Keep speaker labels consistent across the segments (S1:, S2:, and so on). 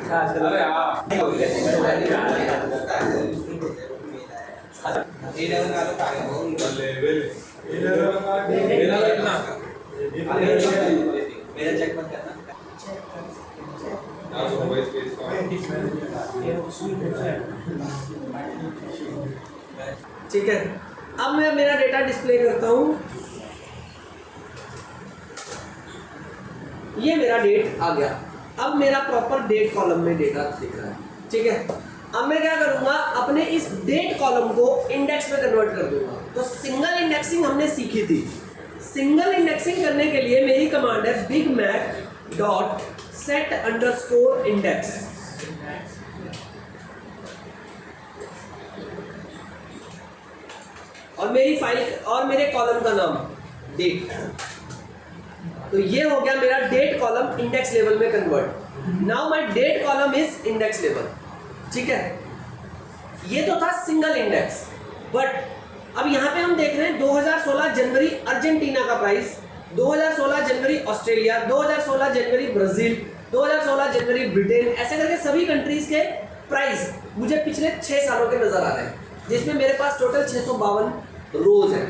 S1: अरे हाँ
S2: मेरा चेक मत करना।
S3: ठीक है, अब मैं मेरा डेटा डिस्प्ले करता हूँ। ये मेरा डेट आ गया। अब मेरा प्रॉपर डेट कॉलम में डेटा दिख रहा है। ठीक है, अब मैं क्या करूंगा, अपने इस डेट कॉलम को इंडेक्स में कन्वर्ट कर दूंगा। तो सिंगल इंडेक्सिंग हमने सीखी थी। सिंगल इंडेक्सिंग करने के लिए मेरी कमांड है big mac dot set underscore index. और मेरी फाइल और मेरे कॉलम का नाम डेट। तो ये हो गया मेरा डेट कॉलम इंडेक्स लेवल में convert. Now my date column is index level. ठीक है, ये तो था सिंगल इंडेक्स। बट अब यहाँ पे हम देख रहे हैं 2016 जनवरी अर्जेंटीना का प्राइस, 2016 जनवरी ऑस्ट्रेलिया, 2016 जनवरी ब्राजील, 2016 जनवरी ब्रिटेन, ऐसे करके सभी कंट्रीज के प्राइस मुझे पिछले 6 सालों के नजर आ रहे हैं, जिसमें मेरे पास टोटल 652 रोज है।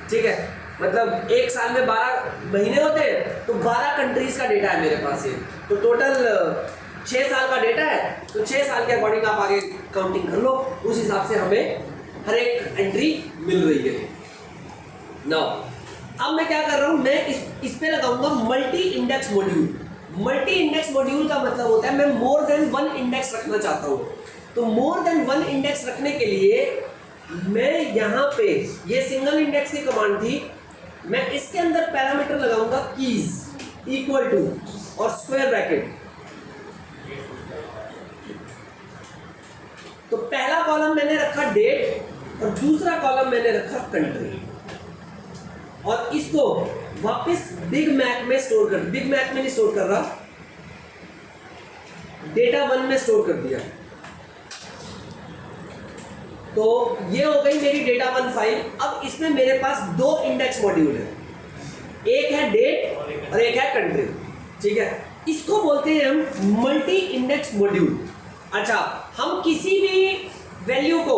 S3: ठीक है, मतलब एक साल में 12 महीने होते हैं, तो 12 कंट्रीज का डेटा है मेरे पास। ये तो टोटल 6 साल का डेटा है। तो 6 साल के अकॉर्डिंग आप आगे काउंटिंग कर लो, उस हिसाब से हमें हर एक एंट्री मिल रही है। नाउ अब मैं क्या कर रहा हूं, मैं इस पे लगाऊंगा multi index module. Multi index module का मतलब होता है मैं मोर देन 1 इंडेक्स रखना चाहता हूं। तो मोर देन 1 इंडेक्स रखने के लिए मैं यहां पे, ये सिंगल इंडेक्स की कमांड थी, मैं इसके अंदर पैरामीटर लगाऊंगा कीज इक्वल टू और स्क्वायर ब्रैकेट। तो पहला कॉलम मैंने रखा डेट और दूसरा कॉलम मैंने रखा कंट्री, और इसको वापस बिग मैक में स्टोर कर, बिग मैक में नहीं स्टोर कर रहा, डेटा 1 में स्टोर कर दिया। तो ये हो गई मेरी डेटा 1 फाइल। अब इसमें मेरे पास 2 इंडेक्स मॉड्यूल है, एक है डेट और एक है कंट्री। ठीक है, इसको बोलते हैं हम मल्टी इंडेक्स मॉड्यूल। अच्छा, हम किसी भी वैल्यू को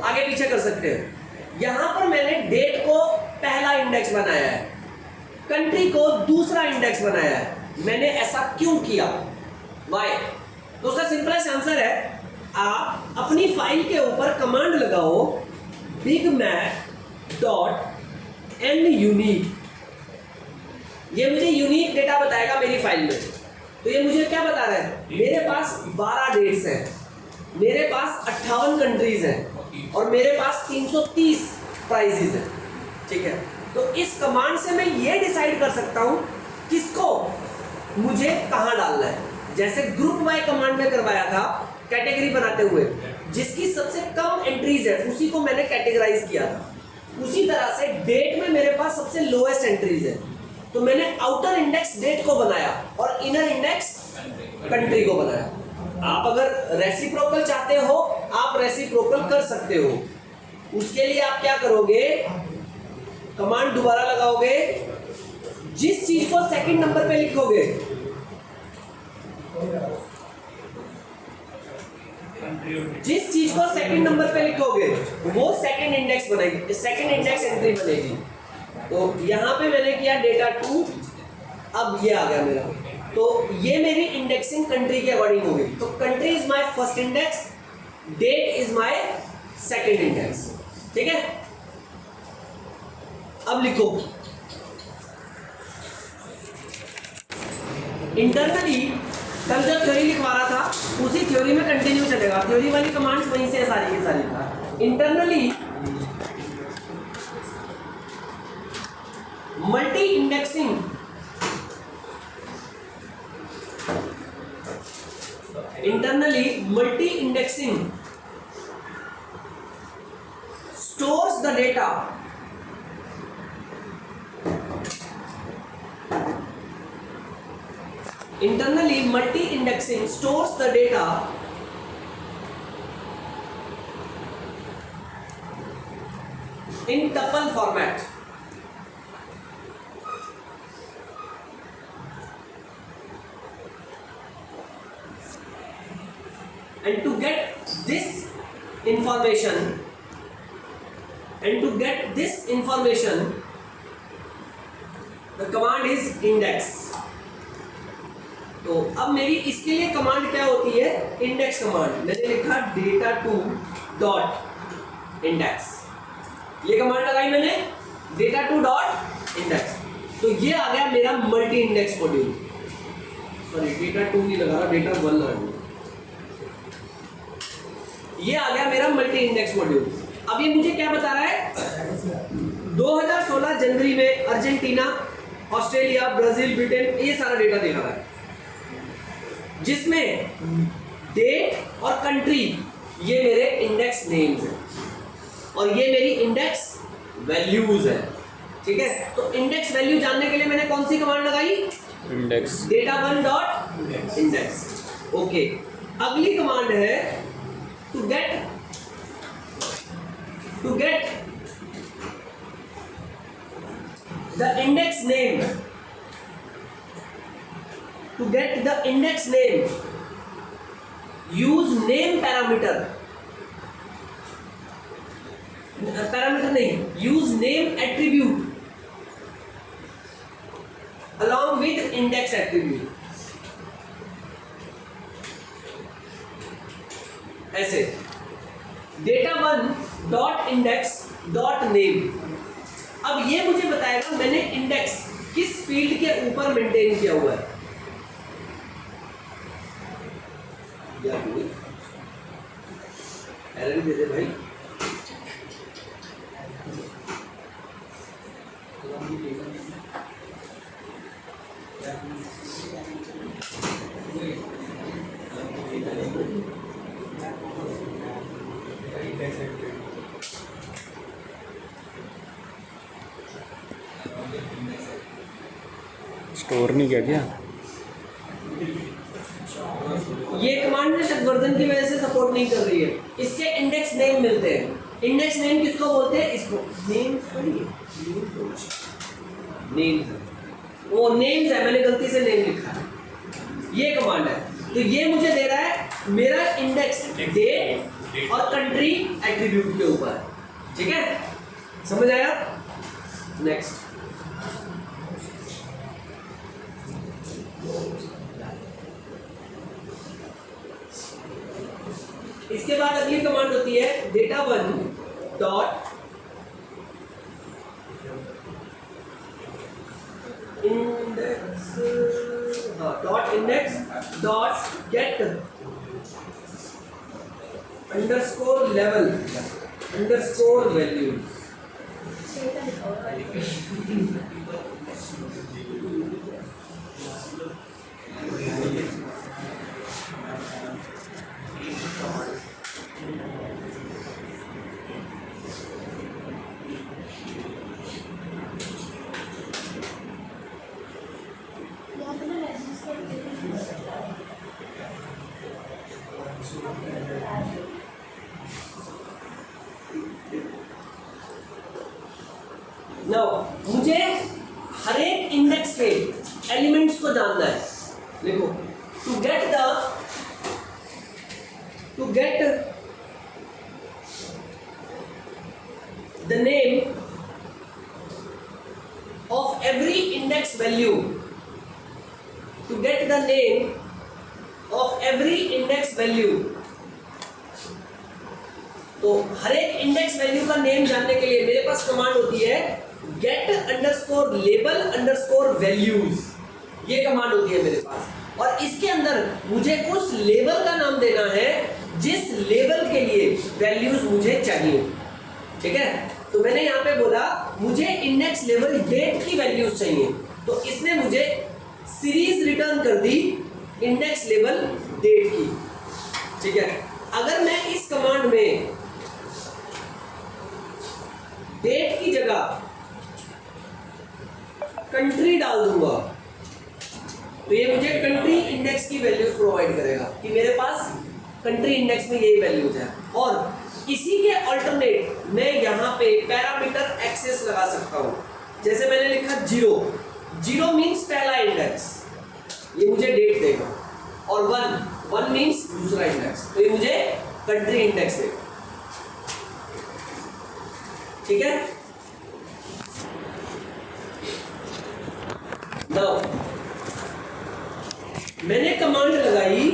S3: आगे पीछे कर सकते हैं। यहां पर मैंने डेट को पहला इंडेक्स बनाया है, कंट्री को दूसरा इंडेक्स बनाया है। मैंने ऐसा क्यों किया, वाई? तो उसका सिंपलेस्ट आंसर है, आप अपनी फाइल के ऊपर कमांड लगाओ big mac dot and unique. ये मुझे यूनिक डेटा बताएगा मेरी फाइल में। तो ये मुझे क्या बता रहा है, मेरे पास 12 डेट्स हैं, मेरे पास 58 कंट्रीज हैं और मेरे पास 330 प्राइजेज हैं। ठीक है, तो इस कमांड से मैं ये डिसाइड कर सकता हूं किसको मुझे कहां डालना है। जैसे ग्रुप वाई कमांड में करवाया था कैटेगरी बनाते हुए, जिसकी सबसे कम एंट्रीज है उसी को मैंने कैटेगराइज किया था। उसी तरह से डेट में मेरे पास सबसे लोएस्ट एंट्रीज है, तो मैंने आउटर इंडेक्स डेट को बनाया और इनर इंडेक्स कंट्री को बनाया। आप अगर रेसिप्रोकल चाहते हो, आप रेसिप्रोकल कर सकते हो। उसके लिए आप क्या करोगे, कमांड दोबारा लगाओगे, जिस चीज को सेकंड नंबर पे लिखोगे, जिस चीज को सेकंड नंबर पे लिखोगे वो सेकंड इंडेक्स बनेगी, सेकंड इंडेक्स एंट्री बनेगी। तो यहां पे मैंने किया डेटा 2, अब ये आ गया मेरा। तो ये मेरी इंडेक्सिंग कंट्री के अकॉर्डिंग होगी। तो country is my first index, date is my second index. ठीक है, अब लिखो इंटरनली, कल जो थ्योरी लिखवा रहा था उसी थ्योरी में कंटिन्यू चलेगा। थ्योरी वाली कमांड्स वहीं से सारी की सारी। Internally multi indexing stores the data internally. Multi-indexing stores the data in tuple format. and to get this information the command is index. तो अब मेरी इसके लिए कमांड क्या होती है? Index command. मैंने लिखा data2.index. ये कमांड लगाई मैंने data2.index. तो ये आ गया मेरा multi index module. Sorry data2 नहीं लगा रहा, data1 लगा. ये आ गया मेरा मल्टी इंडेक्स मॉड्यूल. अब ये मुझे क्या बता रहा है? 2016 जनवरी में अर्जेंटीना, ऑस्ट्रेलिया, ब्राजील, ब्रिटेन, ये सारा डेटा दिखा रहा है, जिसमें डेट और कंट्री ये मेरे इंडेक्स नेम्स हैं और ये मेरी इंडेक्स वैल्यूज है. ठीक है, तो इंडेक्स वैल्यू जानने के लिए मैंने कौन सी कमांड लगाई?
S1: इंडेक्स.
S3: data1.index. ओके, अगली कमांड है to get the index name. To get the index name, use name parameter. Parameter नहीं, use name attribute along with index attribute. ऐसे data1.index.name. अब ये मुझे बताएगा मैंने इंडेक्स किस फील्ड के ऊपर मेंटेन किया हुआ है. या कोई एरर दे दे भाई.
S1: स्टोर नहीं किया क्या?
S3: ये कमांड ना शायद वर्जन की वजह से सपोर्ट नहीं कर रही है. इससे इंडेक्स नेम मिलते हैं. इंडेक्स नेम किसको बोलते हैं? इसको नेम्स. वो नेम्स है, मैंने गलती से नेम लिखा है. ये कमांड है. तो ये मुझे दे रहा है मेरा इंडेक्स डेट और कंट्री एट्रीब्यूट के ऊपर. ठीक है, समझ आया? नेक्स्ट. इसके बाद अगली कमांड होती है data1.index.get _level_values. नाउ मुझे हर एक इंडेक्स के एलिमेंट्स को जानना है. देखो, to get the name of every index value, to get the name of every index value. तो हर एक इंडेक्स वैल्यू का नेम जानने के लिए मेरे पास कमांड होती है get _label _values. ये कमांड होती है मेरे पास, और इसके अंदर मुझे उस लेवल का नाम देना है जिस लेवल के लिए वैल्यूज मुझे चाहिए. ठीक है, तो मैंने यहाँ पे बोला मुझे इंडेक्स लेवल डेट की वैल्यूज चाहिए, तो इसने मुझे सीरीज रिटर्न कर दी इंडेक्स लेवल डेट की. ठीक है, अगर मैं इस कमांड में डेट की जगह कंट्री डाल दूंगा तो ये मुझे कंट्री इंडेक्स की वैल्यूज प्रोवाइड करेगा कि मेरे पास कंट्री इंडेक्स में यही वैल्यूज है. और इसी के अल्टरनेट मैं यहाँ पे पैरामीटर एक्सेस लगा सकता हूँ. जैसे मैंने लिखा 0 मीन्स पहला इंडेक्स, ये मुझे डेट देगा, और 1 मीन्स दूसरा इंडेक्स. इंडेक्स, तो ये मुझे कंट्री इंडेक्स है। ठीक है, नाउ मैंने कमांड लगाई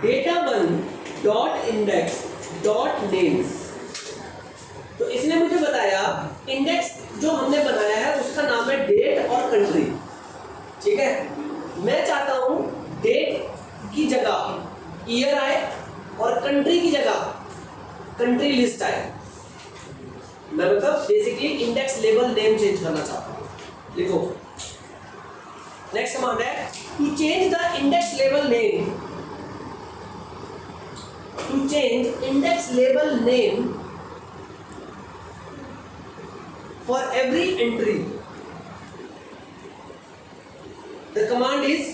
S3: data1.index.names, तो इसने मुझे बताया इंडेक्स जो हमने बनाया है उसका नाम है डेट और कंट्री। ठीक है, मैं चाहता हूं डेट की जगह ईयर आए और कंट्री की जगह कंट्री लिस्ट आए। मैं मतलब basically index label name change करना चाहता हूं। लिखो, नेक्स्ट कमांड है to change the index label name, to change index label name for every entry. The command is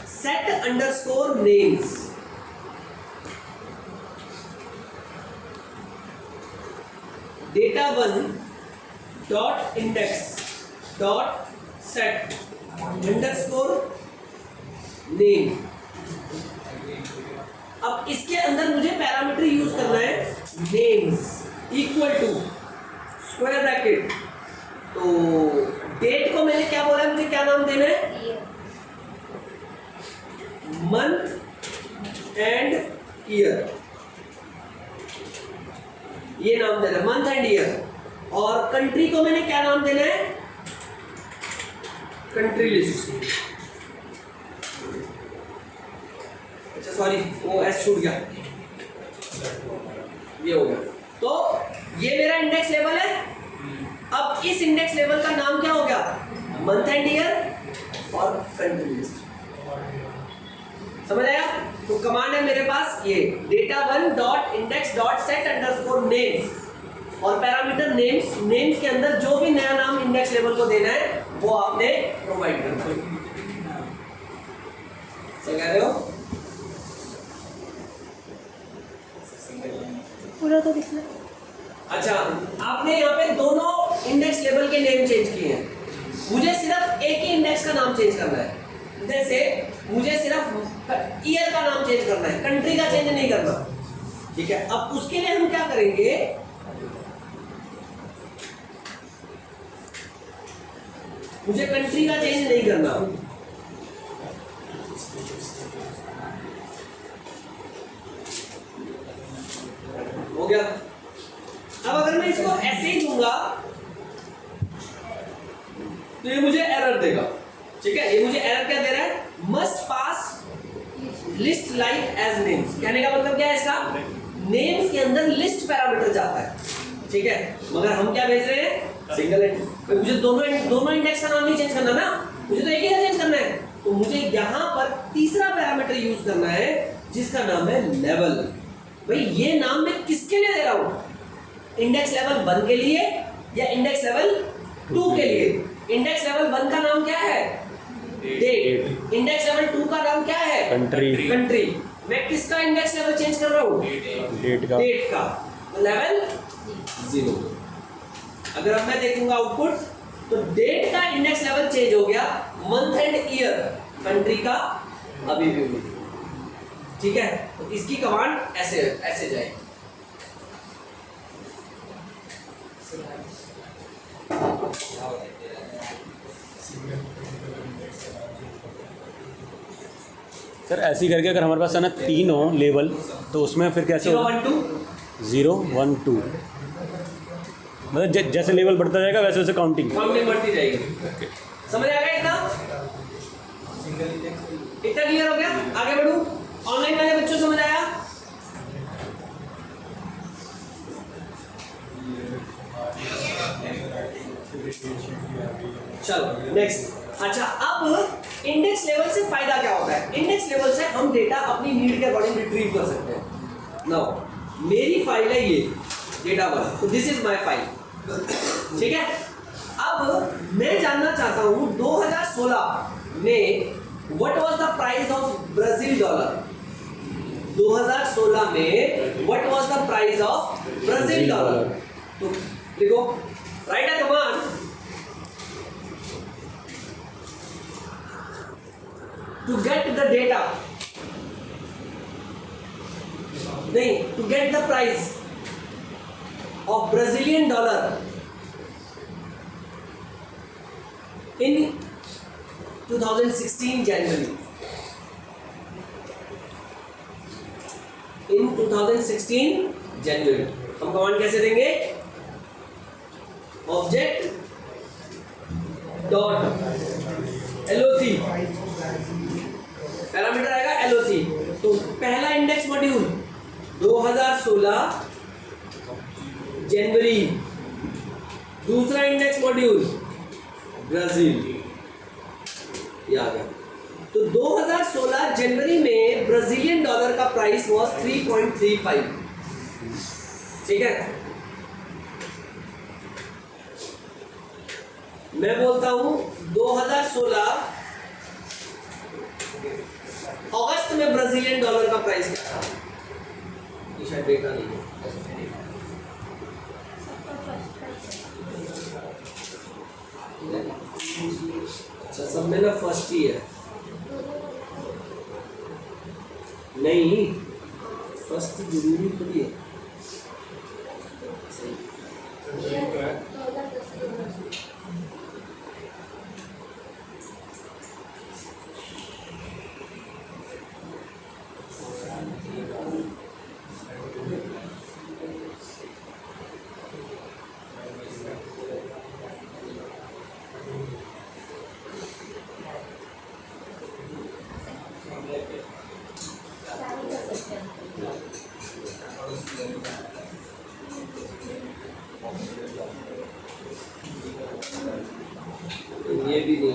S3: set underscore names. Data1 dot index dot set underscore name. अब इसके अंदर मुझे parameter use करना है names equal to square bracket. तो date को मैंने क्या बोला है, मुझे क्या नाम देना है, मंथ एंड ईयर, ये नाम देना है मंथ एंड ईयर। और कंट्री को मैंने क्या नाम देना है, कंट्री लिस्ट। अच्छा सॉरी, वो एस छूट गया, ये हो गया। तो ये मेरा इंडेक्स लेवल है। अब इस इंडेक्स लेवल का नाम क्या हो गया, मंथ एंड ईयर और कंट्री लिस्ट। समझ आया? तो कमांड है मेरे पास ये data1.index.set_names और पैरामीटर नेम्स। नेम्स के अंदर जो भी नया नाम इंडेक्स लेवल को देना है वो आपने प्रोवाइड करना है। समझ रहे हो?
S1: पूरा तो दिखना।
S3: अच्छा, आपने यहाँ पे दोनों इंडेक्स लेवल के नेम चेंज किए हैं। मुझे सिर्फ एक ही इंडेक्स का नाम चेंज करना है। जैसे मुझे सिर्फ ईयर का नाम चेंज करना है, कंट्री का चेंज नहीं करना। ठीक है, अब उसके लिए हम क्या करेंगे, मुझे कंट्री का चेंज नहीं करना। हो गया। अब अगर मैं इसको ऐसे ही दूंगा तो ये मुझे एरर देगा। ठीक है, ये मुझे एरर क्या दे रहा है, must pass list like as names. कहने का मतलब क्या है इसका, नेम्स के अंदर लिस्ट पैरामीटर जाता है। ठीक है, मगर हम क्या भेज रहे हैं, सिंगल एंट्री। मुझे दोनों इंडेक्स का नाम नहीं चेंज करना ना, मुझे तो एक ही का चेंज करना है। तो मुझे यहां पर तीसरा पैरामीटर यूज करना है जिसका नाम है लेवल। भाई ये नाम मैं किसके लिए दे रहा हूं, इंडेक्स लेवल 1 के लिए या इंडेक्स लेवल 2 के लिए। इंडेक्स लेवल 1 का नाम क्या है, डेट। इंडेक्स लेवल 2 का नाम क्या है, कंट्री। मैं किसका इंडेक्स लेवल चेंज कर रहा हूं, डेट का। तो लेवल 0। अगर अब मैं देखूंगा आउटपुट, तो डेट का इंडेक्स लेवल चेंज हो गया, मंथ एंड ईयर कंट्री का अभी भी नहीं। ठीक है, तो इसकी कमांड ऐसे ऐसे जाएगी।
S2: सर ऐसी करके अगर हमारे पास है ना 3 हो लेवल, तो उसमें फिर कैसे
S3: 0 1 2
S2: 0 1 2, मतलब जैसे लेवल बढ़ता जाएगा वैसे वैसे काउंटिंग
S3: बढ़ती जाएगी। समझ आ गया इतना? इतना क्लियर हो गया? आगे बढ़ू। ऑनलाइन वाले बच्चों समझ आया? चलो नेक्स्ट। अच्छा, अब इंडेक्स लेवल से फायदा क्या होता है, इंडेक्स लेवल से हम डेटा अपनी नीड के अकॉर्डिंग रिट्रीव कर सकते हैं। नाउ मेरी फाइल है ये data1, तो दिस इज माय फाइल। ठीक है, अब मैं जानना चाहता हूं 2016 में what was the price of Brazil dollar. 2016 में what was the price of Brazil dollar. तो देखो, right a command to get the data, नहीं, to get the price of Brazilian dollar in 2016 January, in 2016 January हम command कैसे देंगे? Object dot LOC, parameter आएगा LOC. तो पहला index module 2016 जनवरी, दूसरा इंडेक्स मॉड्यूल ब्राजील, ये आ गया। तो 2016 जनवरी में ब्राजीलियन डॉलर का प्राइस वॉज 3.35, ठीक है। मैं बोलता हूं 2016 अगस्त में ब्राजीलियन डॉलर का प्राइस क्या था? ये शायद डेटा नहीं है। अच्छा, सब में ना फर्स्ट ही है, नहीं फर्स्ट जरूरी थोड़ी है। ये भी नहीं,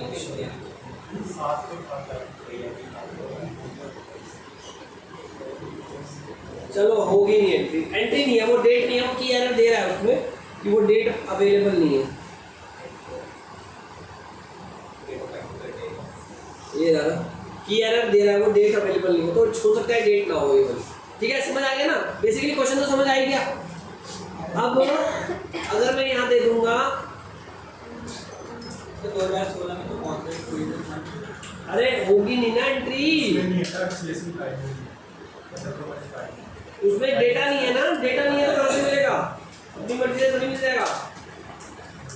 S3: चलो होगी नहीं एंट्री, एंट्री नहीं है, वो डेट नहीं है, वो की एरर दे रहा है उसमें कि वो डेट अवेलेबल नहीं है। ये रहा की एरर दे रहा है, वो डेट अवेलेबल नहीं है, तो हो सकता है डेट ना हो ये वाली। ठीक है, समझ आ गया ना? बेसिकली क्वेश्चन तो समझ आ ही गया। अब अगर मैं यहाँ दे दूंगा
S1: 2016 में तो कॉन्ट्रैक्ट हुई थी,
S3: अरे होगी नहीं ना एंट्री, उसमें डेटा नहीं है ना, डेटा नहीं है तो कैसे मिलेगा? अपनी मर्जी से थोड़ी मिल जाएगा।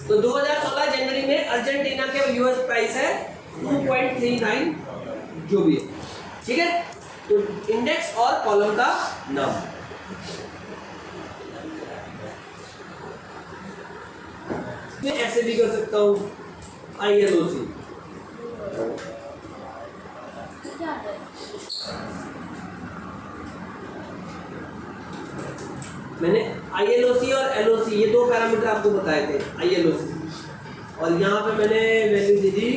S3: तो 2016 जनवरी में अर्जेंटीना के यूएस प्राइस है 2.39 जो भी है, ठीक है। तो इंडेक्स और कॉलम का नाम, मैं ऐसे भी कर सकता हूँ ILOC, मैंने ILOC और LOC ये दो पैरामीटर आपको बताए थे, ILOC, और यहाँ पे मैंने वैल्यू दी थी,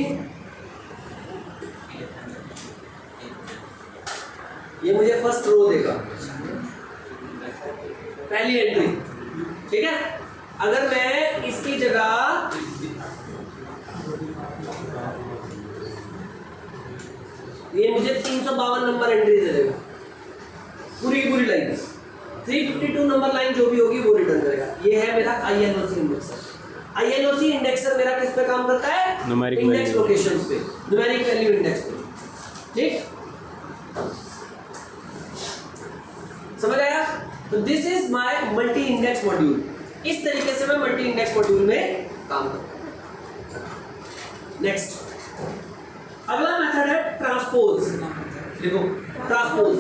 S3: ये मुझे फर्स्ट रो देगा, पहली एंट्री, ठीक है। अगर मैं इसकी जगह ये मुझे 352 नंबर एंट्री दे देगा, पूरी की पूरी लाइन 352 नंबर लाइन जो भी होगी वो रिटर्न करेगा। ये है मेरा ILOC इंडेक्सर। ILOC इंडेक्सर मेरा किस पे काम करता है?
S2: न्यूमेरिक
S3: इंडेक्स
S2: वैल्यू
S3: लोकेशंस पे, न्यूमेरिक वैल्यू इंडेक्स पे, ठीक, समझ आया? तो this is my multi index module. इस तरीके से मैं मल्टी इंडेक्स मॉड्यूल में काम करता हूं। नेक्स्ट, अगला मेथड है ट्रांसपोज। देखो ट्रांसपोज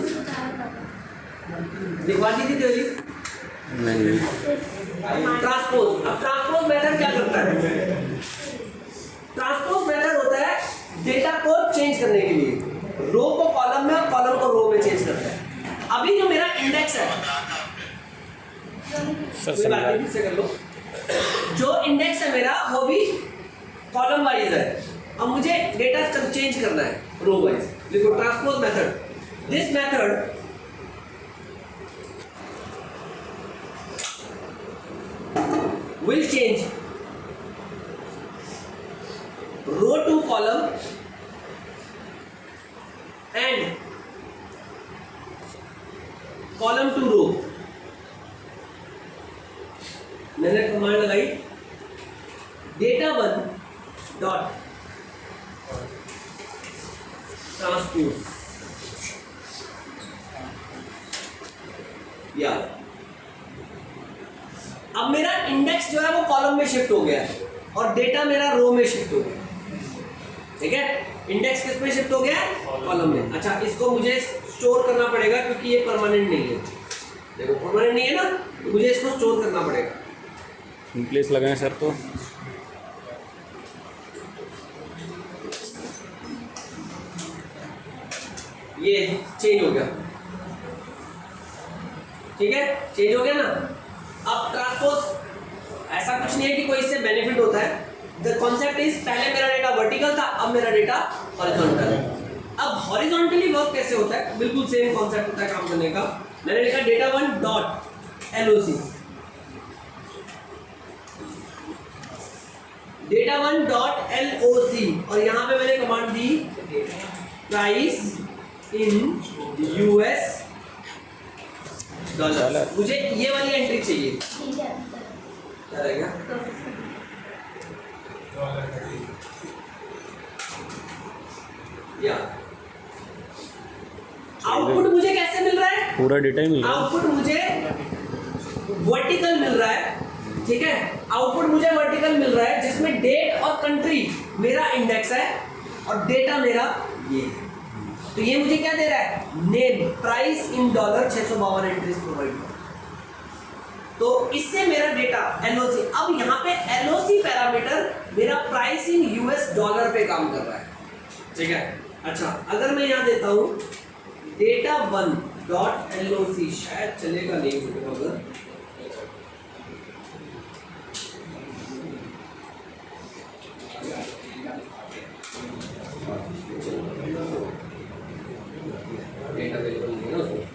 S3: दिखवा दी थी थ्योरी,
S2: नहीं,
S3: ट्रांसपोज। अब ट्रांसपोज मेथड क्या करता है? ट्रांसपोज मेथड होता है डेटा को चेंज करने के लिए, रो को कॉलम में और कॉलम को रो में चेंज करता है। अभी जो मेरा इंडेक्स है, कोई बात नहीं, फिर से कर लो, जो इंडेक्स है मेरा वो भी कॉलम वाइज है, अब मुझे डेटा चेंज करना है रो वाइज। देखो transpose method, this method will change row to column and column to row। मैंने कमांड लगाई data1 dot ट्रांसपोज या अब मेरा इंडेक्स जो है वो कॉलम में शिफ्ट हो गया है और डेटा मेरा रो में शिफ्ट हो गया। ठीक है, इंडेक्स किस में शिफ्ट हो गया? कॉलम में। अच्छा, इसको मुझे स्टोर करना पड़ेगा क्योंकि ये परमानेंट नहीं है। देखो परमानेंट नहीं है ना, तो मुझे इसको स्टोर करना पड़ेगा।
S2: इन प्लेस लगाएं सर तो
S3: ये चेंज हो गया। ठीक है, चेंज हो गया ना। अब ट्रांसपोज ऐसा कुछ नहीं है कि कोई इससे बेनिफिट होता है। द कॉन्सेप्ट इज पहले मेरा डेटा वर्टिकल था, अब मेरा डेटा हॉरिजॉन्टल है। अब हॉरिजॉन्टली वर्क कैसे होता है? बिल्कुल सेम कॉन्सेप्ट होता है काम करने का। मैंने लिखा data one dot LOC, data one dot LOC, और यहां पे मैंने command the price in US dollar. मुझे ये वाली एंट्री चाहिए। क्या रहेगा? या आउटपुट मुझे कैसे मिल रहा है?
S2: पूरा डेटा ही मिल रहा है।
S3: आउटपुट मुझे वर्टिकल मिल रहा है। ठीक है, आउटपुट मुझे वर्टिकल मिल रहा है जिसमें डेट और कंट्री मेरा इंडेक्स है और डेटा मेरा ये है। तो ये मुझे क्या दे रहा है? Name, price in dollar, 652 entries provide. तो इससे मेरा डेटा एलओसी, अब यहाँ पे एलओसी पैरामीटर मेरा प्राइस इन यूएस डॉलर पे काम कर रहा है। ठीक है, अच्छा अगर मैं यहाँ देता हूँ डेटा वन डॉट एलओसी, शायद चलेगा नहीं अगर डेटा अवेलेबल नहीं है ना उसमें।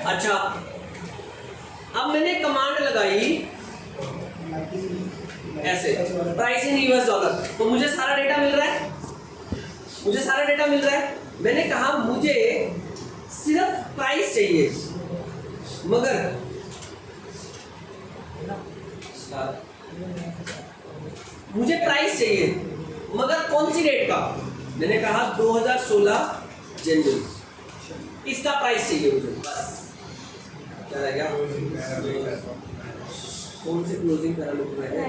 S3: अच्छा, अब मैंने कमांड लगाई ऐसे प्राइस इन यूएस डॉलर, तो मुझे सारा डेटा मिल रहा है। मुझे सारा डेटा मिल रहा है। मैंने कहा मुझे सिर्फ प्राइस चाहिए, मगर मुझे प्राइस चाहिए मगर कौन सी डेट का? मैंने कहा 2016 जनवरी, इसका प्राइस चाहिए मुझे बस। क्या रह गया? कौन से क्लोजिंग पैरामीटर है?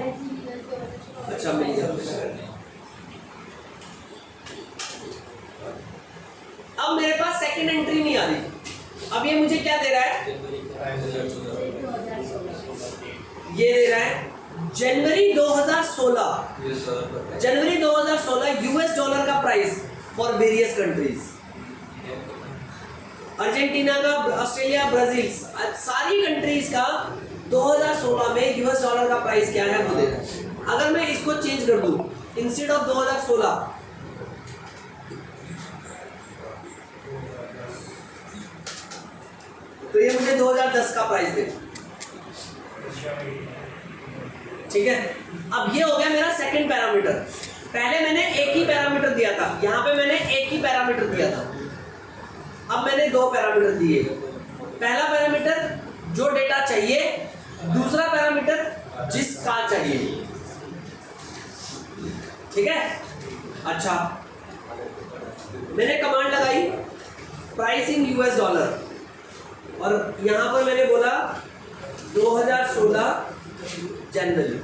S3: अच्छा मिल गया। अब मेरे पास सेकंड एंट्री नहीं आ रही। अब ये मुझे क्या दे रहा है? ये दे रहा है जनवरी 2016, जनवरी 2016 यूएस डॉलर का price for various countries, Argentina का, ऑस्ट्रेलिया, ब्राजील, सारी कंट्रीज का 2016 में यूएस डॉलर का प्राइस क्या है वो दे रहा है। अगर मैं इसको चेंज कर दूं, इंस्टेड ऑफ 2016 तो ये मुझे 2010 का प्राइस दे। ठीक है, अब ये हो गया मेरा सेकंड पैरामीटर। पहले मैंने एक ही पैरामीटर दिया था, यहां पे मैंने एक ही पैरामीटर दिया था। अब मैंने दो पैरामीटर दिए। पहला पैरामीटर जो डेटा चाहिए, दूसरा पैरामीटर जिसका चाहिए। ठीक है, अच्छा मैंने कमांड लगाई प्राइस इन यूएस डॉलर और यहां पर मैंने बोला 2016 जनवरी,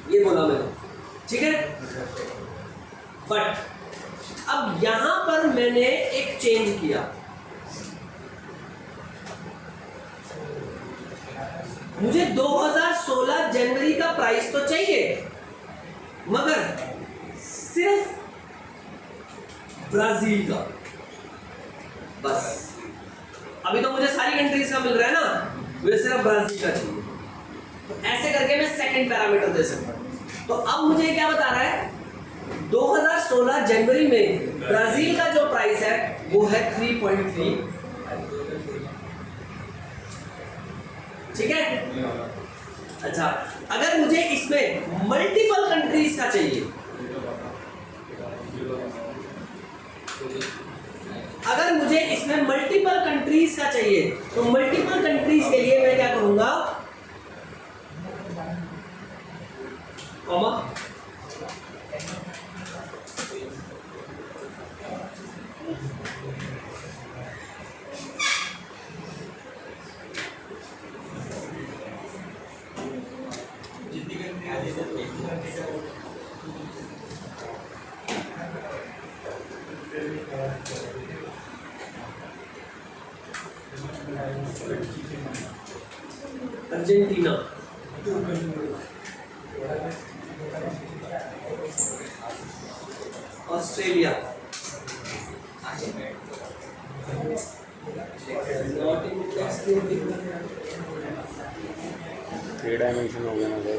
S3: ये बोला मैंने। ठीक है, बट अब यहां पर मैंने एक चेंज किया। मुझे 2016 जनवरी का प्राइस तो चाहिए मगर सिर्फ ब्राजील का, बस। अभी तो मुझे सारी कंट्रीज का मिल रहा है ना, मुझे सिर्फ ब्राजील का चाहिए। तो ऐसे करके मैं सेकंड पैरामीटर दे सकता हूं। तो अब मुझे क्या बता रहा है? 2016 जनवरी में ब्राजील का जो प्राइस है वो है 3.3। ठीक है, अच्छा अगर मुझे इसमें मल्टीपल कंट्रीज का चाहिए, अगर मुझे इसमें मल्टीपल कंट्रीज का चाहिए तो मल्टीपल कंट्रीज के लिए मैं क्या करूंगा? Comma Argentina, Australia,
S2: three dimension हो गया ना सर।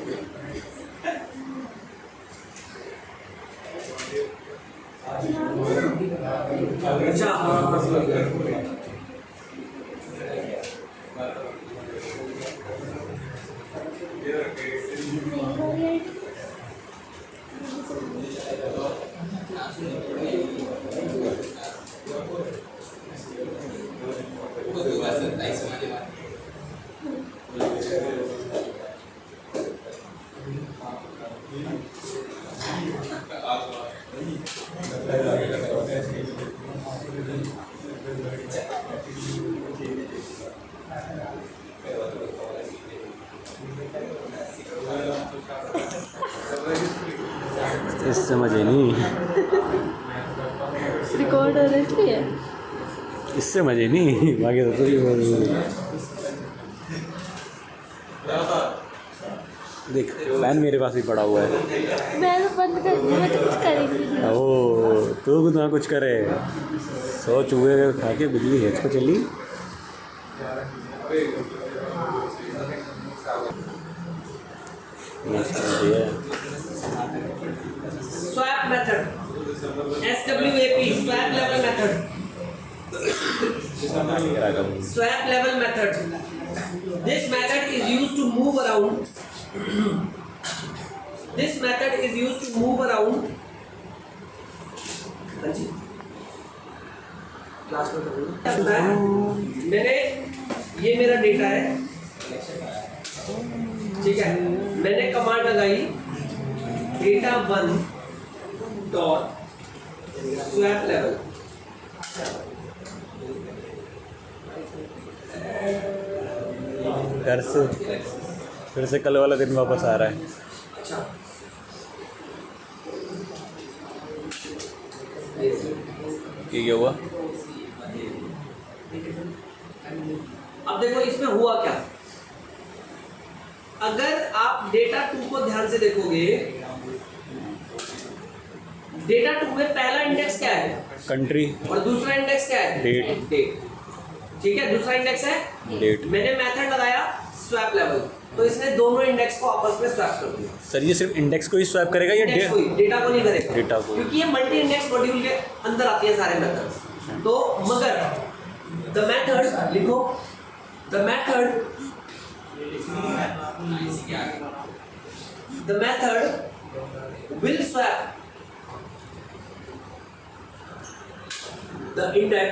S3: अच्छा
S2: इससे मजे नहीं,
S4: रिकॉर्ड हो रहा है इसलिए।
S2: इससे मजे नहीं, बाकी तो देख फैन मेरे पास भी पड़ा हुआ है।
S4: मैं तो बंद कर दूँ, मैं तो कुछ करेंगी।
S2: ओ तू ना कुछ करे, 100 चूहे खा के बिजली हेच को चली।
S3: Swap method, SWAP, swap level method, swap level method. This method is used to move around. This method is used to move around. Class में मैंने ये मेरा डेटा है, ठीक है। मैंने कमांड लगाई data1 dot swap level।
S2: घर से फिर से कल वाला दिन वापस आ रहा है।
S3: अच्छा
S2: ये क्या हुआ?
S3: अब देखो इसमें हुआ क्या। अगर आप डेटा 2 को ध्यान से देखोगे, डेटा 2 में पहला इंडेक्स क्या है?
S2: कंट्री।
S3: और दूसरा इंडेक्स क्या है?
S2: डेट।
S3: डेट, ठीक है। दूसरा इंडेक्स है
S2: डेट।
S3: मैंने मेथड लगाया स्वैप लेवल, तो इसने दोनों इंडेक्स को आपस में स्वैप कर दिया।
S2: सर ये सिर्फ इंडेक्स को ही स्वैप करेगा या
S3: डेटा को नहीं करेगा?
S2: डेटा को।
S3: क्योंकि ये मल्टी इंडेक्स मॉड्यूल के अंदर आती है सारे मेथड्स। तो मगर द मेथड लिखो, the method will swap the index.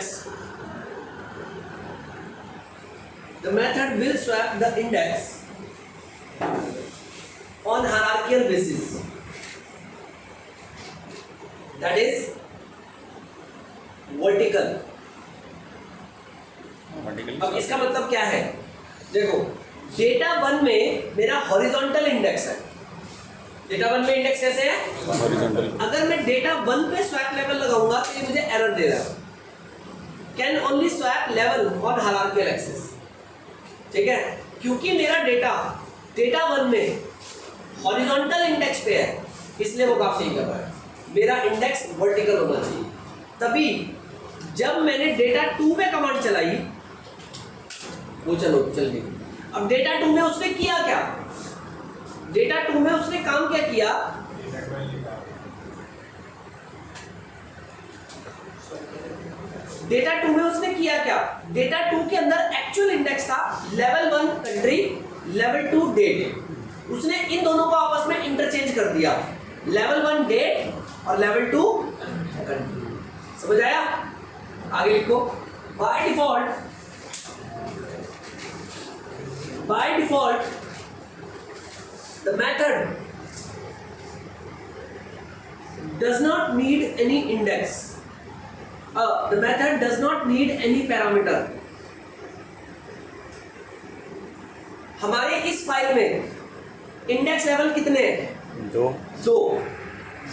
S3: The method will swap the index on hierarchical basis. That is vertical. अब इसका मतलब क्या है? देखो डेटा 1 में मेरा हॉरिजॉन्टल इंडेक्स है। डेटा 1 में इंडेक्स कैसे है?
S2: हॉरिजॉन्टल।
S3: अगर मैं डेटा 1 पे स्वैप लेवल लगाऊंगा तो ये मुझे एरर दे रहा है। Can only swap level on hierarchical axes, ठीक है। क्योंकि मेरा डेटा 1 में हॉरिजॉन्टल इंडेक्स पे है, इसलिए वो काम नहीं कर रहा है। मेरा इंडेक्स वर्टिकल होना चाहिए। तभी जब मैंने डेटा 2 पे कमांड चलाई, वो चल गई। अब डेटा 2 में उसने किया क्या? डेटा 2 में उसने काम क्या किया? डेटा 2 में उसने किया क्या? डेटा 2 के अंदर एक्चुअल इंडेक्स था लेवल 1 कंट्री, लेवल 2 डेट। उसने इन दोनों को आपस में इंटरचेंज कर दिया, लेवल 1 डेट और लेवल 2 कंट्री। समझ आया? आगे लिखो। By default the method does not need any index. The method does not need any parameter. हमारे इस फाइल में इंडेक्स लेवल कितने हैं? दो।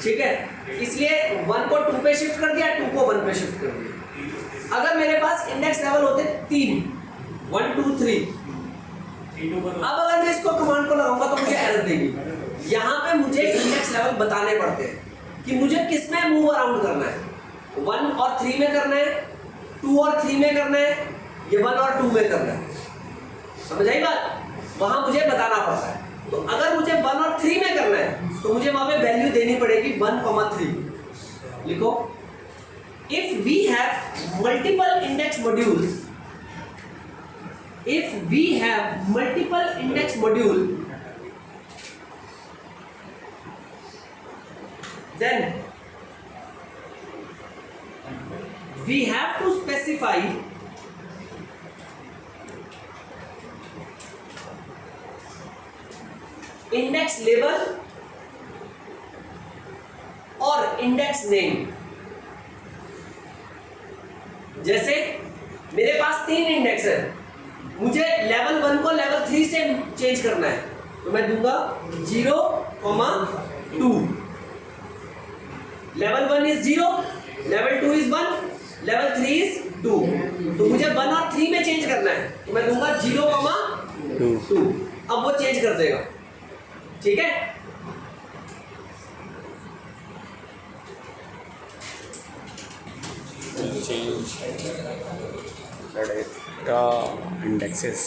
S3: ठीक है, इसलिए 1 को 2 पे शिफ्ट कर दिया, 2 को 1 पे शिफ्ट कर दिया। अगर मेरे पास इंडेक्स लेवल होते 3, 1 2 3, अब अगर मैं इसको कमांड को लगाऊंगा तो मुझे एरर देगी। यहाँ पे मुझे इंडेक्स लेवल बताने पड़ते हैं कि मुझे किस में मूव अराउंड करना है, 1 और 3 में करना है, 2 और 3 में करना है, ये 1 और 2 में करना है। समझ आई बात? वहां मुझे बताना पड़ता है। तो अगर मुझे 1 और 3 में करना है तो मुझे वहां पे वैल्यू देनी पड़ेगी 1, 3। लिखो, if we have multiple index modules, if we have multiple index module, then we have to specify index label और index name। जैसे मेरे पास 3 इंडेक्स है, मुझे लेवल 1 को लेवल 3 से चेंज करना है, तो मैं दूंगा 0, 2। Level 1 is 0, level 2 is 1, level 3 is 2। तो मुझे 1 और 3 में चेंज करना है, तो मैं दूंगा 0, 2। अब वो चेंज कर देगा। ठीक है,
S2: data indexes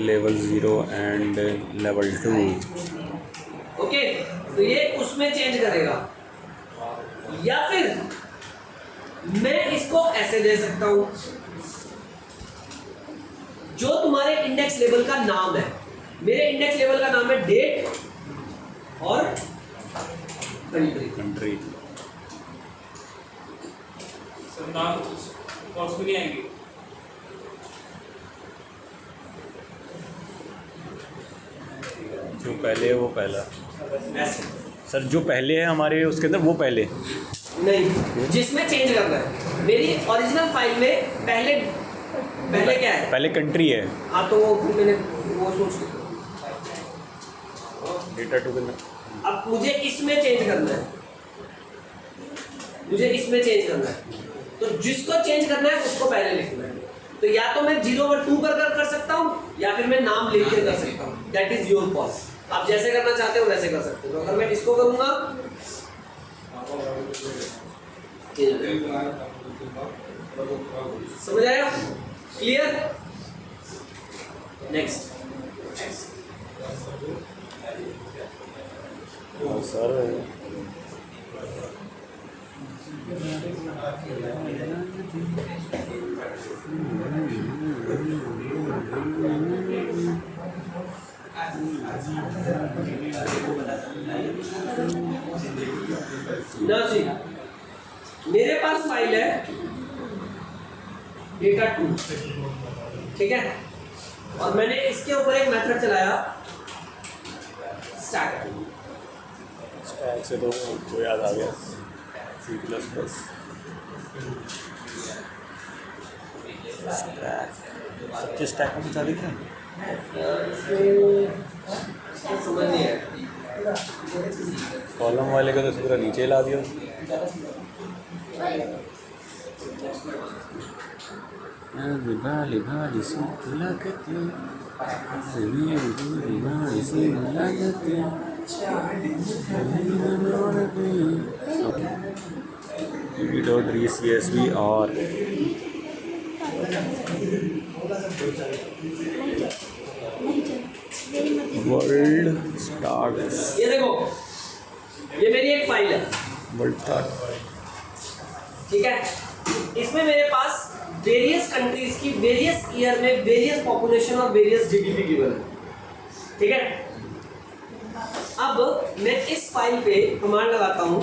S2: level 0 and level 2।
S3: Okay, तो ये उसमें चेंज करेगा। या फिर मैं इसको ऐसे दे सकता हूं, जो तुम्हारे इंडेक्स लेवल का नाम है, मेरे इंडेक्स लेवल का नाम है डेट और कंट्री।
S1: सर नाम कॉस्ट में नहीं आएंगे।
S2: जो पहले है वो पहला।
S3: ऐसे
S2: सर जो पहले है हमारे उसके अंदर वो पहले
S3: नहीं, जिसमें चेंज करना है। मेरी ओरिजिनल फाइल में पहले क्या है?
S2: पहले कंट्री है।
S3: हाँ, तो वो फिर मैंने वो सोच लिया।
S2: डेटा टू के
S3: अब मुझे इसमें चेंज करना है, मुझे इसमें चेंज करना है, तो जिसको चेंज करना है उसको पहले लिखना है। तो या तो मैं 0 और 2 कर सकता हूँ, या फिर मैं नाम लिख के कर सकता हूँ। That is your call. आप जैसे करना चाहते हो वैसे कर सकते हो। तो अगर मैं इसको करूँगा, समझ आया? क्लियर? नेक्स्ट
S2: सर
S3: जी, मेरे पास फाइल है डेटा 2, ठीक है, और मैंने इसके ऊपर एक मेथड चलाया स्टैक
S2: से, तो वो याद आ गया C++। सबके स्टैक में बता देखें,
S3: समझ नहीं है।
S2: कॉलम वाले का तो पूरा नीचे ला दिया। CSV और वर्ल्ड स्टार्ट।
S3: ये देखो, ये मेरी एक फाइल है,
S2: वर्ल्ड स्टार्ट,
S3: ठीक है। इसमें मेरे पास वेरियस कंट्रीज की वेरियस ईयर में वेरियस पॉपुलेशन और वेरियस जीडीपी गिवन है, ठीक है। अब मैं इस फाइल पे कमांड लगाता हूं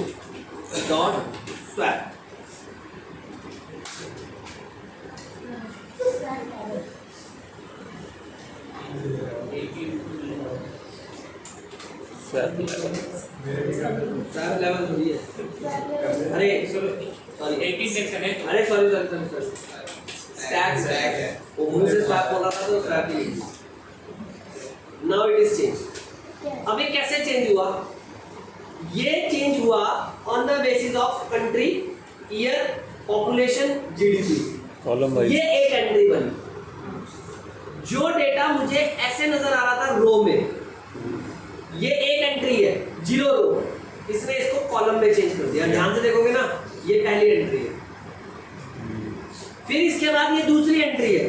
S3: .swap, स्वैप लेवल थोड़ी है। अरे सॉरी,
S1: एक इंडेक्स है ना,
S3: अरे सॉरी स्टैक है, वो मुंह से स्वैप बोला था तो swap he. Now it is change. अब ये कैसे चेंज हुआ? ये चेंज हुआ on the basis of country, year, population, GDP.
S2: Column wise
S3: ये एक एंट्री बनी। जो डेटा मुझे ऐसे नजर आ रहा था रो में, ये एक एंट्री है, 0 रो, इसने इसको कॉलम में चेंज कर दिया। ध्यान से देखोगे ना, ये पहली एंट्री है। फिर इसके बाद ये दूसरी एंट्री है,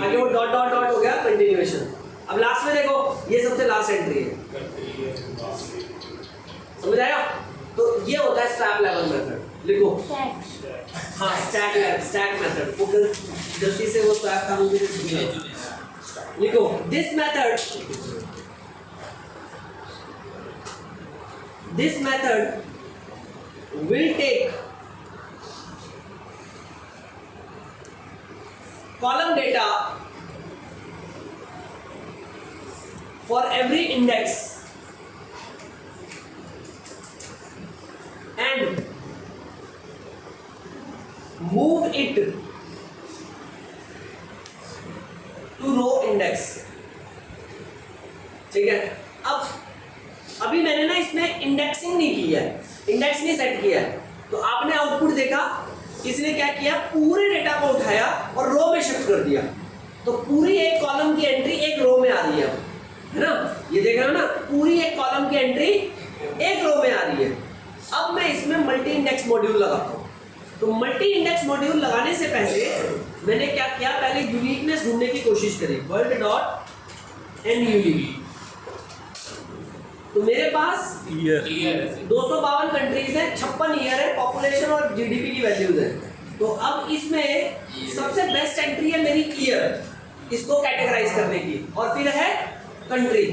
S3: आगे वो डॉट डॉट डॉट हो गया, कंटिन्यूएशन। अब लास्ट में देखो, ये सबसे लास्ट एंट्री है। समझ आया? तो ये होता है स्टैक लेवल मेथड। लिखो, हाँ स्टैक मेथड। वो गलती से वो स्टैक था, मुझे लिखो, this method will take column data for every index and move it to row index। ठीक है, अब अभी मैंने ना इसमें इंडेक्सिंग नहीं की है, इंडेक्स नहीं सेट किया है, तो आपने आउटपुट देखा, इसने क्या किया, पूरे डेटा को उठाया और रो में शिफ्ट कर दिया। तो पूरी एक कॉलम की एंट्री एक रो में आ रही है ना? ये देख रहे हो ना, पूरी एक कॉलम की एंट्री एक रो में आ रही है। अब मैं इसमें मल्टी इंडेक्स मॉड्यूल लगाता हूँ। तो मल्टी इंडेक्स मॉड्यूल लगाने से पहले मैंने क्या किया, पहले यूनिकनेस ढूंढने की कोशिश करी, वर्ल्ड डॉट एंड यूनिक। तो मेरे पास 252 कंट्रीज है, 56 ईयर है, पॉपुलेशन और जीडीपी की वैल्यूज है। तो अब इसमें सबसे बेस्ट एंट्री है मेरी ईयर, इसको कैटेगराइज करने की, और फिर है कंट्री,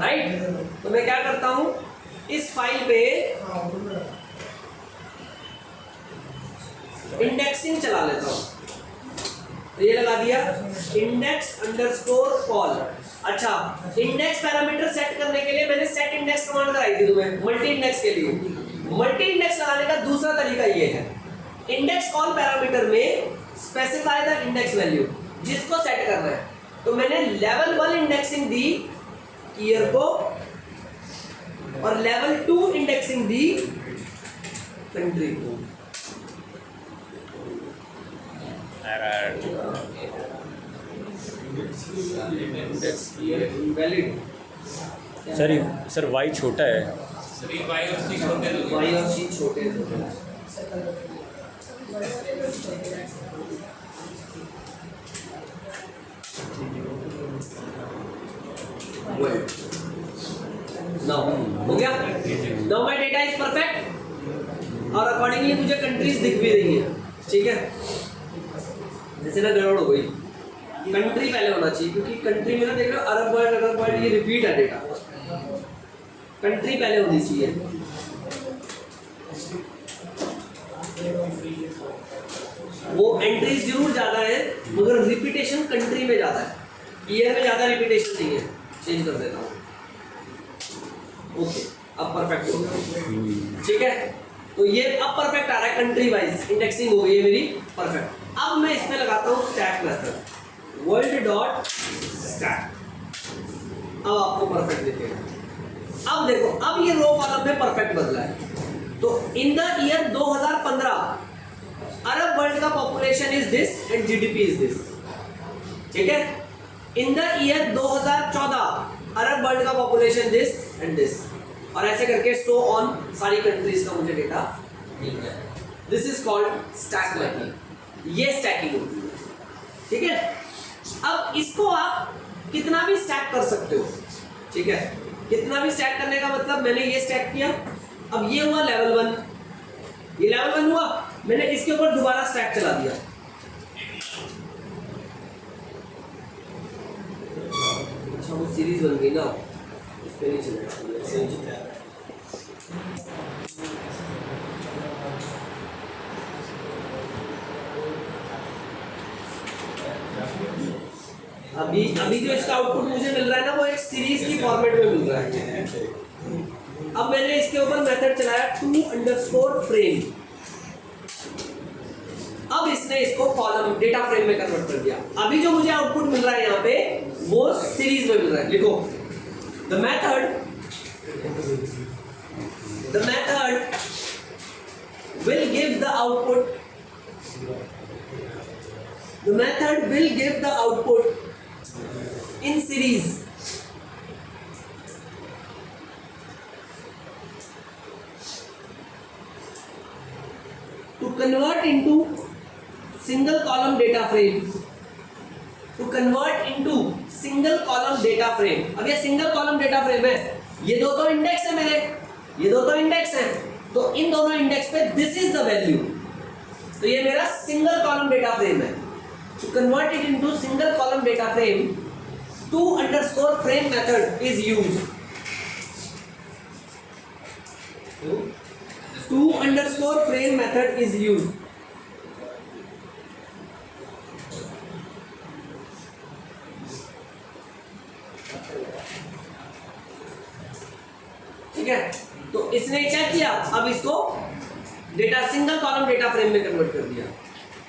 S3: राइट? तो मैं क्या करता हूं, इस फाइल पे इंडेक्सिंग चला लेता हूं। तो ये लगा दिया, इंडेक्स अंडरस्कोर कॉल। अच्छा, इंडेक्स पैरामीटर सेट करने के लिए मैंने सेट इंडेक्स कमांड कराई थी तुम्हें मल्टी इंडेक्स के लिए। मल्टी इंडेक्स लगाने का दूसरा तरीका ये है, इंडेक्स कॉल पैरामीटर में स्पेसिफाई द इंडेक्स वैल्यू, जिसको सेट करना है। तो मैंने लेवल 1 इंडेक्सिंग दी ईयर को, और लेवल 2 इंडेक्सिंग दी कंट्री को। वैलिड
S2: सर वाई छोटा है,
S1: सर ये वाई और सी छोटे हैं।
S3: वाई और सी छोटे हैं। नाउ हो गया, now my data is perfect और अकॉर्डिंगली मुझे कंट्रीज दिख भी रही है। ठीक है, जैसे ना गड़बड़ हो गई, कंट्री पहले होना चाहिए, क्योंकि कंट्री में ना देख रहे हो अरब वर्ल्ड ये रिपीट है डेटा, कंट्री पहले होनी चाहिए। वो एंट्रीज जरूर ज्यादा है, मगर रिपीटेशन कंट्री में ज्यादा है, ईयर में ज्यादा रिपीटेशन नहीं है। चेंज कर देता हूँ। ओके, अब परफेक्ट हो गया। ठीक है, तो ये अब परफेक्ट आ रहा है, कंट्री वाइज इंडेक्सिंग हो गई है मेरी परफेक्ट। अब मैं इसमें लगाता हूँ stack method, world dot stack. अब आपको परफेक्ट दिखेगा। अब देखो, अब ये रो कॉलम में परफेक्ट बदला है। तो in the year 2015 Arab world का population is this and GDP is this. ठीक है, in the year 2014 Arab world का पॉपुलेशन दिस एंड दिस, और ऐसे करके सो ऑन सारी कंट्रीज का मुझे डेटा मिल गया। This is called stack method. ये स्टैकिंग होती है। ठीक है, अब इसको आप कितना भी स्टैक कर सकते हो। ठीक है, कितना भी स्टैक करने का मतलब, मैंने ये स्टैक किया, अब ये हुआ लेवल 1, ये लेवल 1 हुआ, मैंने इसके ऊपर दोबारा स्टैक चला दिया। अच्छा, वो सीरीज बन गई ना, इस पे नहीं चलेगा। अभी अभी जो इसका आउटपुट मुझे मिल रहा है ना वो एक सीरीज की फॉर्मेट में मिल रहा है। अब मैंने इसके ऊपर मेथड चलाया to_frame। अब इसने इसको कॉलम डेटा फ्रेम में कन्वर्ट कर दिया। अभी जो मुझे आउटपुट मिल रहा है यहाँ पे वो सीरीज में मिल रहा है। लिखो the method will give the output in series to convert into single column data frame। अब ये सिंगल कॉलम डेटा फ्रेम है, ये दो इंडेक्स है मेरे, ये दो इंडेक्स हैं, तो इन दोनों इंडेक्स पे दिस इज द वैल्यू, तो ये मेरा सिंगल कॉलम डेटा फ्रेम है। To convert it into single column data frame to_frame method is used. to_frame method is used. ठीक है, तो इसने क्या किया, अब इसको data single column data frame में कन्वर्ट कर दिया।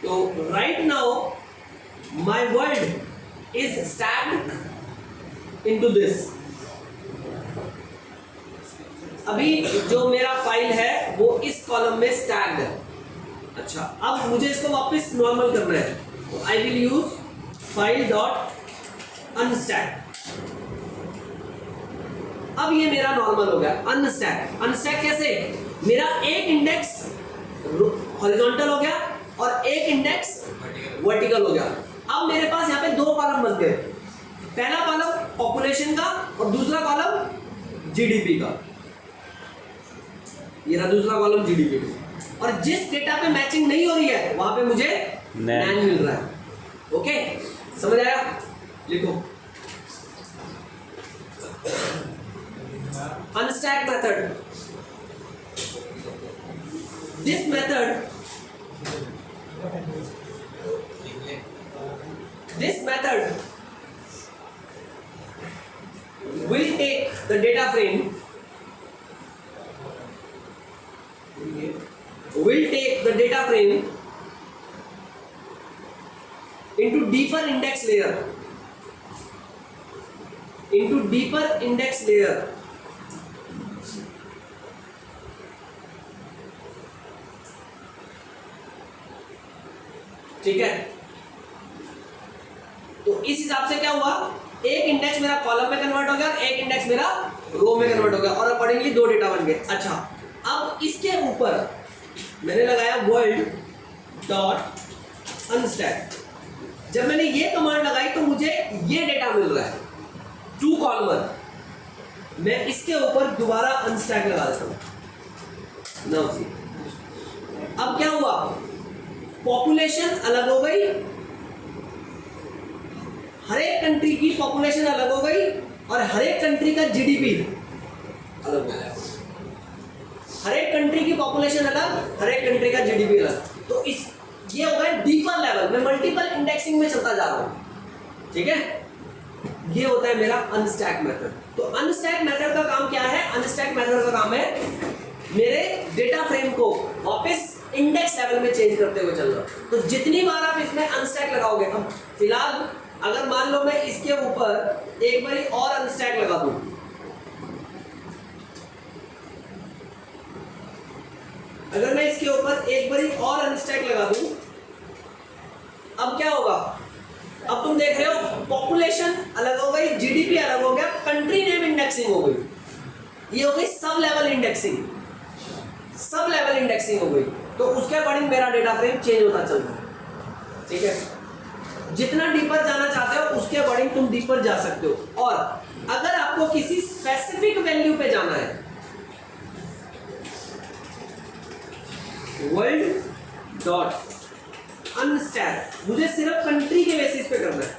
S3: तो right now my word is stacked into this. अभी जो मेरा फाइल है वो इस कॉलम में स्टैक्ड है। अच्छा, अब मुझे इसको वापस नॉर्मल करना है, तो I will use file dot unstack. अब ये मेरा नॉर्मल हो गया। अनस्टैक कैसे, मेरा एक इंडेक्स हॉरिजॉन्टल हो गया और एक इंडेक्स वर्टिकल हो गया। अब मेरे पास यहाँ पे दो कॉलम बन गए, पहला कॉलम पॉपुलेशन का और दूसरा कॉलम जीडीपी का। ये रहा दूसरा कॉलम जीडीपी का, और जिस डेटा पे मैचिंग नहीं हो रही है वहां पे मुझे नैन मिल रहा है। ओके, समझ आया? लिखो unstack method। This method will take the data frame into deeper index layer। ठीक है, तो इस हिसाब से क्या हुआ, एक इंडेक्स मेरा कॉलम में कन्वर्ट हो गया और एक इंडेक्स मेरा रो में कन्वर्ट हो गया, और अकॉर्डिंगली दो डेटा बन गए। अच्छा, अब इसके ऊपर मैंने लगाया वर्ल्ड डॉट अनस्टैक। जब मैंने ये कमांड लगाई तो मुझे ये डेटा मिल रहा है, टू कॉलमर। मैं इसके ऊपर दोबारा अनस्टैक लगा देता हूं। नाउ सी, अब क्या हुआ, पॉपुलेशन अलग हो गई, हर एक कंट्री की पॉपुलेशन अलग हो गई, और हर एक कंट्री का जीडीपी अलग हो गया। हर एक कंट्री की पॉपुलेशन अलग, हर एक कंट्री का जीडीपी अलग। तो इस ये हो गया डीपर लेवल, मैं मल्टीपल इंडेक्सिंग में चलता जा रहा हूं। ठीक है, ये होता है मेरा अनस्टैक मेथड। तो अनस्टैक मेथड का काम क्या है, अनस्टैक मेथड का काम है मेरे डेटा फ्रेम को वापस इंडेक्स लेवल में चेंज करते हुए चल रहा। तो जितनी बार आप इसमें अनस्टैक लगाओगे, अब फिलहाल अगर मान लो मैं इसके ऊपर एक बारी और अनस्टैक लगा दूं, अगर मैं इसके ऊपर एक बारी और अनस्टैक लगा दूं, अब क्या होगा, अब तुम देख रहे हो पॉपुलेशन अलग हो गई, जीडीपी अलग हो गया, कंट्री नेम इंडेक्सिंग हो गई, ये हो गई सब लेवल इंडेक्सिंग हो गई। तो उसके अकॉर्डिंग मेरा डेटा फ्रेम चेंज होता चल रहा है। ठीक है, जितना डीपर जाना चाहते हो उसके अकॉर्डिंग तुम डीपर जा सकते हो। और अगर आपको किसी स्पेसिफिक वैल्यू पे जाना है, वर्ल्ड डॉट अनस्टैक, मुझे सिर्फ कंट्री के बेसिस पे करना है।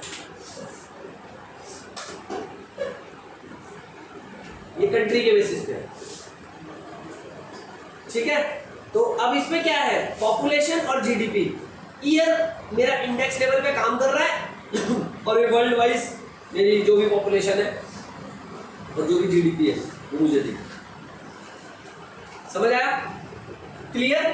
S3: ये कंट्री के बेसिस पे है। ठीक है, तो अब इसमें क्या है, पॉपुलेशन और जीडीपी, ईयर मेरा इंडेक्स लेवल पे काम कर रहा है और ये वर्ल्ड वाइज मेरी जो भी पॉपुलेशन है और जो भी जीडीपी है वो मुझे दी। समझ आया? क्लियर?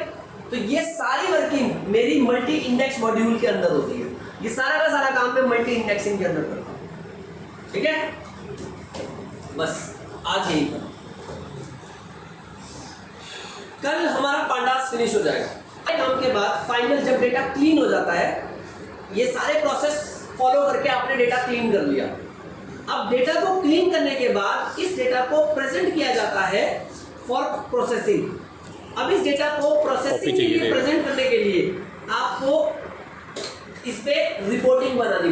S3: तो ये सारी वर्किंग मेरी मल्टी इंडेक्स मॉड्यूल के अंदर होती है। ये सारा का सारा काम मैं मल्टी इंडेक्सिंग के अंदर करता हूं। ठीक है, बस आज यही था। कल हमारा पांडास फिनिश हो जाएगा। काम के बाद फाइनल जब डेटा क्लीन हो जाता है, ये सारे प्रोसेस फॉलो करके आपने डेटा क्लीन कर लिया। अब डेटा को क्लीन करने के बाद इस डेटा को प्रेजेंट किया जाता है फॉर प्रोसेसिंग। अब इस डेटा को प्रोसेसिंग के लिए प्रेजेंट करने के लिए आपको इस पे रिपोर्टिंग बनानी